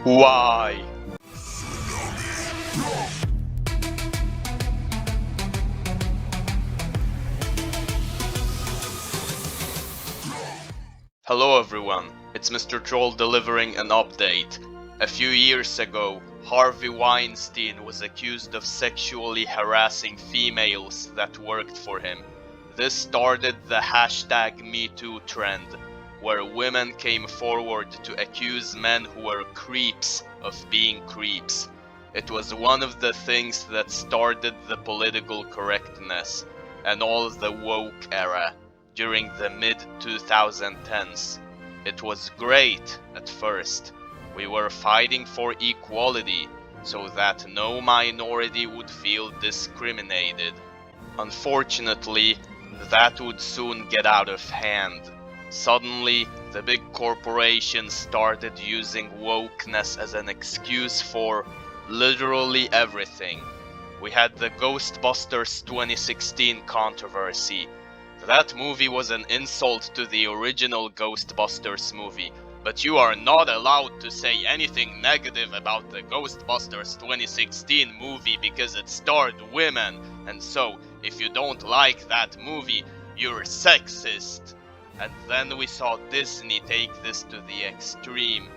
Why? Hello everyone, it's Mr. Troll delivering an update. A few years ago, Harvey Weinstein was accused of sexually harassing females that worked for him. This started the hashtag #MeToo trend, where women came forward to accuse men who were creeps of being creeps. It was one of the things that started the political correctness and all the woke era during the mid-2010s. It was great at first. We were fighting for equality so that no minority would feel discriminated. Unfortunately, that would soon get out of hand. Suddenly, the big corporations started using wokeness as an excuse for literally everything. We had the Ghostbusters 2016 controversy. That movie was an insult to the original Ghostbusters movie, but you are not allowed to say anything negative about the Ghostbusters 2016 movie because it starred women, and so, if you don't like that movie, you're sexist. And then we saw Disney take this to the extreme.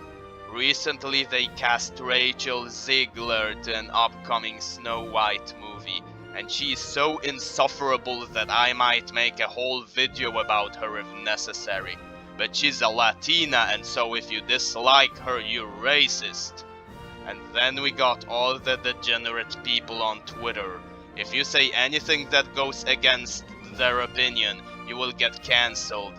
Recently they cast Rachel Ziegler to an upcoming Snow White movie, and she's so insufferable that I might make a whole video about her if necessary. But she's a Latina, and so if you dislike her, you're racist. And then we got all the degenerate people on Twitter. If you say anything that goes against their opinion, you will get cancelled.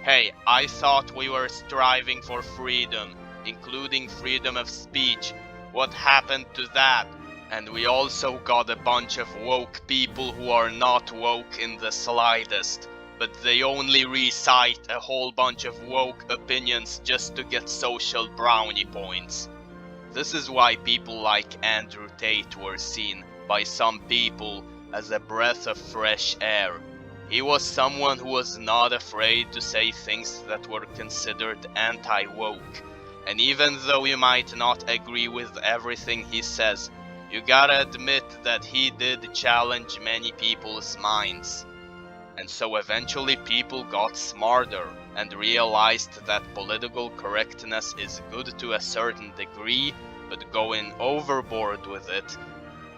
Hey, I thought we were striving for freedom, including freedom of speech. What happened to that? And we also got a bunch of woke people who are not woke in the slightest, but they only recite a whole bunch of woke opinions just to get social brownie points. This is why people like Andrew Tate were seen by some people as a breath of fresh air. He was someone who was not afraid to say things that were considered anti-woke. And even though you might not agree with everything he says, you gotta admit that he did challenge many people's minds. And so eventually people got smarter and realized that political correctness is good to a certain degree, but going overboard with it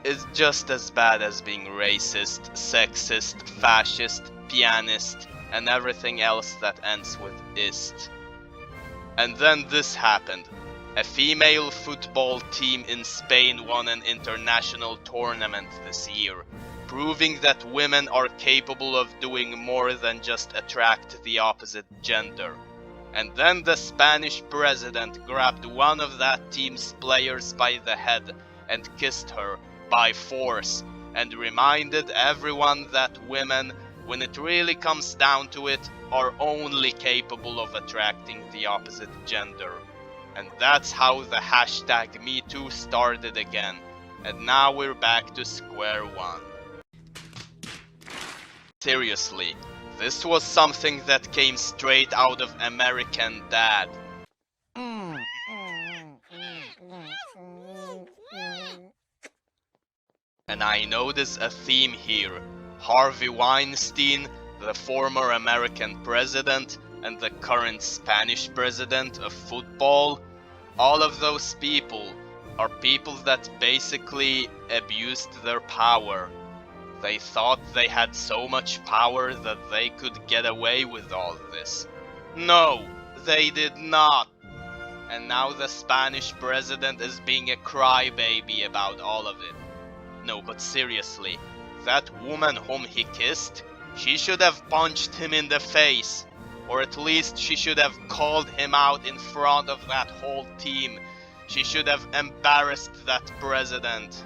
is just as bad as being racist, sexist, fascist, pianist, and everything else that ends with ist. And then this happened. A female football team in Spain won an international tournament this year, proving that women are capable of doing more than just attract the opposite gender. And then the Spanish president grabbed one of that team's players by the head and kissed her by force, and reminded everyone that women, when it really comes down to it, are only capable of attracting the opposite gender. And that's how the hashtag #MeToo started again, and now we're back to square one. Seriously, this was something that came straight out of American Dad. And I notice a theme here. Harvey Weinstein, the former American president, and the current Spanish president of football, all of those people are people that basically abused their power. They thought they had so much power that they could get away with all this. No, they did not. And now the Spanish president is being a crybaby about all of it. No, but seriously, that woman whom he kissed, she should have punched him in the face. Or at least she should have called him out in front of that whole team. She should have embarrassed that president.